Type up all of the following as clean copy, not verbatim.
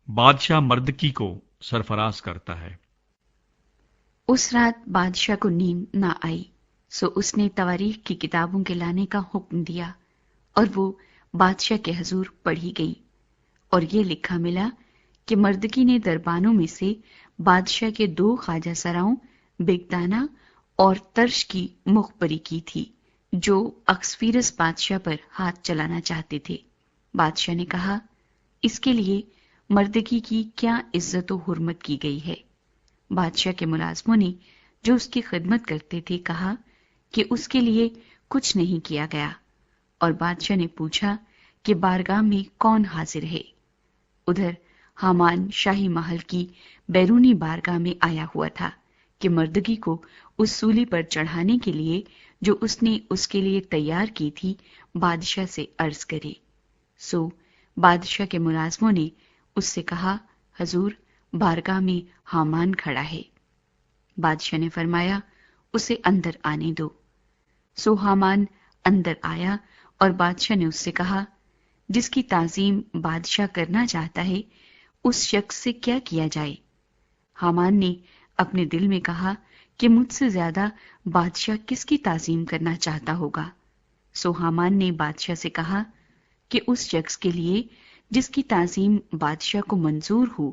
بادشاہ مردکی کو سرفراز کرتا ہے۔ اس رات بادشاہ کو نیند نہ آئی، سو اس نے تواریخ کی کتابوں کے لانے کا حکم دیا، اور وہ بادشاہ کے حضور پڑھی گئی، اور یہ لکھا ملا کہ مردکی نے دربانوں میں سے بادشاہ کے 2 خواجہ سراؤں بگدانہ اور ترش کی مخبری کی تھی، جو اکسفیرس بادشاہ پر ہاتھ چلانا چاہتے تھے۔ بادشاہ نے کہا، اس کے لیے مردکی کی کیا عزت و حرمت کی گئی ہے؟ بادشاہ کے ملازموں نے جو اس کی خدمت کرتے تھے کہا کہ اس کے لیے کچھ نہیں کیا گیا، اور بادشاہ نے پوچھا کہ بارگاہ میں کون حاضر ہے؟ ادھر حامان شاہی محل کی بیرونی بارگاہ میں آیا ہوا تھا کہ مردکی کو اس سولی پر چڑھانے کے لیے جو اس نے اس کے لیے تیار کی تھی بادشاہ سے عرض کرے۔ سو بادشاہ کے ملازموں نے اس سے کہا، حضور، بارگاہ میں حامان کھڑا ہے۔ بادشاہ نے فرمایا، اسے اندر آنے دو۔ سو حامان اندر آیا، اور بادشاہ نے اس سے کہا، جس کی تعظیم بادشاہ کرنا چاہتا ہے اس شخص سے کیا کیا جائے؟ حامان نے اپنے دل میں کہا کہ مجھ سے زیادہ بادشاہ کس کی تعظیم کرنا چاہتا ہوگا؟ سو حامان نے بادشاہ سے کہا کہ اس شخص کے لیے جس کی تعظیم بادشاہ کو منظور ہو،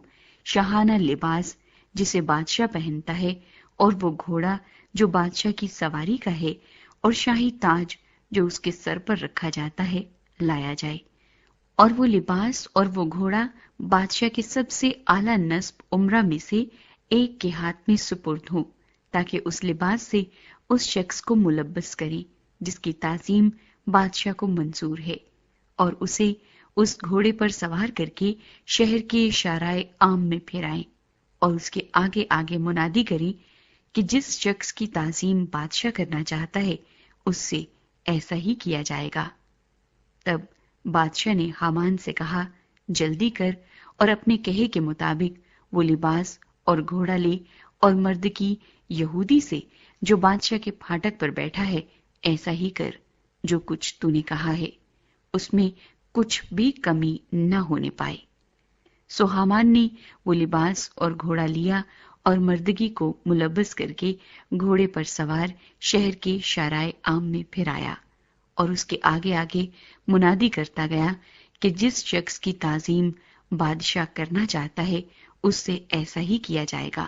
شاہانہ لباس جسے بادشاہ پہنتا ہے، اور وہ گھوڑا جو بادشاہ کی سواری کا ہے، اور شاہی تاج جو اس کے سر پر رکھا جاتا ہے، لایا جائے، اور وہ لباس اور وہ گھوڑا بادشاہ کے سب سے اعلیٰ نصب عمرہ میں سے ایک کے ہاتھ میں سپرد ہو، تاکہ اس لباس سے اس شخص کو ملبس کریں جس کی تعظیم بادشاہ کو منظور ہے، اور اسے اس گھوڑے پر سوار کر کے شہر کے شارع عام میں پھرائیں، اور اس کے آگے آگے منادی کریں کہ جس شخص کی تعظیم بادشاہ کرنا چاہتا ہے اس سے ایسا ہی کیا جائے گا۔ تب بادشاہ نے حامان سے کہا، جلدی کر اور اپنے کہے کے مطابق وہ لباس اور گھوڑا لے، اور مردکی یہودی سے جو بادشاہ کے پھاٹک پر بیٹھا ہے ایسا ہی کر جو کچھ تو نے کہا ہے، اس میں کچھ بھی کمی نہ ہونے پائے۔ سو حامان نے وہ لباس اور گھوڑا لیا، اور مردکی کو ملبس کر کے گھوڑے پر سوار شہر کے شارع عام میں پھرایا، اور اس کے آگے آگے منادی کرتا گیا کہ جس شخص کی تعظیم بادشاہ کرنا چاہتا ہے اس سے ایسا ہی کیا جائے گا۔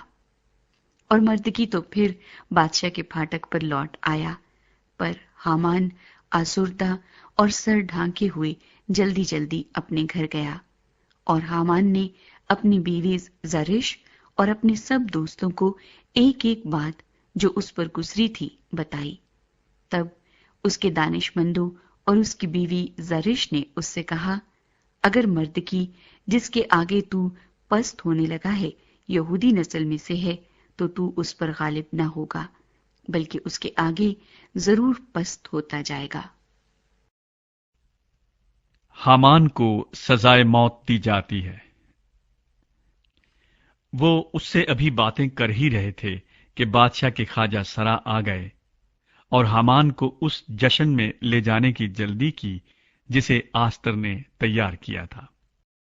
اور مردکی تو پھر بادشاہ کے پھاٹک پر لوٹ آیا، پر حامان آسردہ اور سر ڈھانکے ہوئے جلدی جلدی اپنے گھر گیا، اور حامان نے اپنی بیوی زرش اور اپنے سب دوستوں کو ایک ایک بات جو اس پر گزری تھی بتائی۔ تب اس کے دانش مندوں اور اس کی بیوی زرش نے اس سے کہا، اگر مردکی جس کے آگے تو پست ہونے لگا ہے یہودی نسل میں سے ہے تو اس پر غالب نہ ہوگا، بلکہ اس کے آگے ضرور پست ہوتا جائے گا۔ حامان کو سزائے موت دی جاتی ہے۔ وہ اس سے ابھی باتیں کر ہی رہے تھے کہ بادشاہ کے خواجہ سرا آ گئے، اور حامان کو اس جشن میں لے جانے کی جلدی کی جسے آستر نے تیار کیا تھا۔